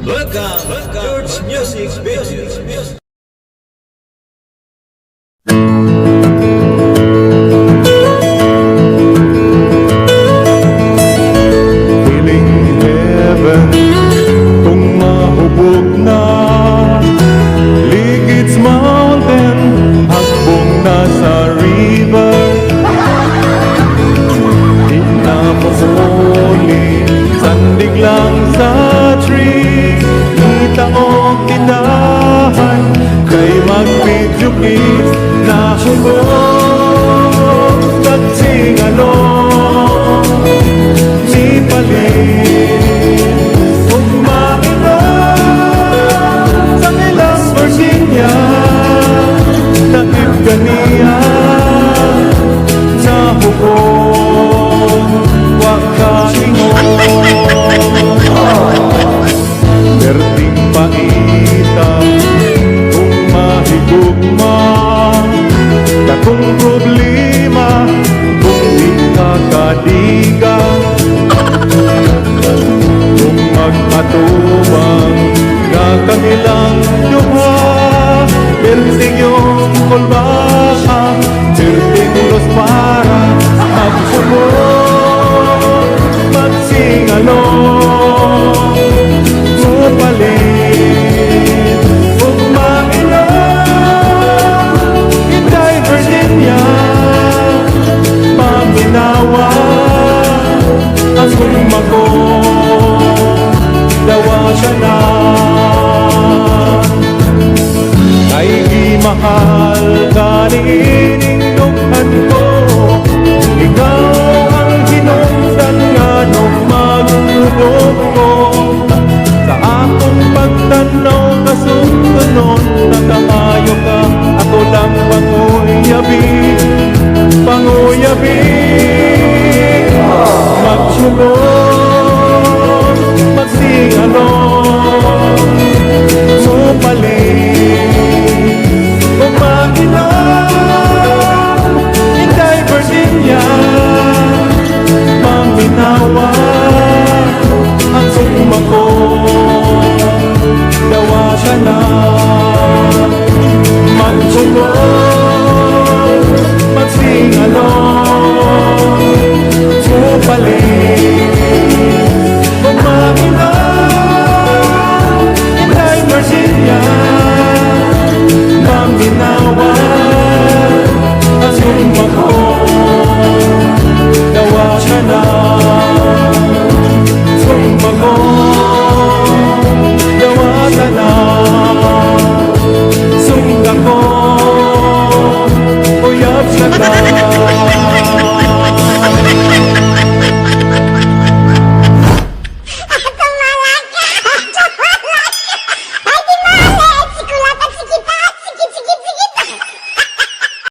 Welcome, George Music Videos. Feeling heaven kung mahubog na Ligids Mountain, hakbong na sa river Di na masuli, sandig lang sa tree Kita o tindahan, kay mag-video kiss na hubog Nagsingalong di palit Umainom sa ilang Virginia Naib ganiya sa hubog Wakaingon Berting paita kung mahigugma Kakong problema kung di kakadiga Kung mag-atubang kakanilang duha Berting yung kulbaka Berting los para magsubok Magsingalong Mupalit Umainom Inday Virginia Paminawa Ang sumako Dawa siya na Kay di mahal Kaninindunghan ko Ikaw ang hinungdan nga nung magulog ko Sa akong pagtanaw kasunod Nakaayo ka Ako lang panguyabi Magsulong Magsingalong Supalit Umainom Inday Virginia Paminawa Ang sumako Dawa siya na Magsulong Magsingalong Supalit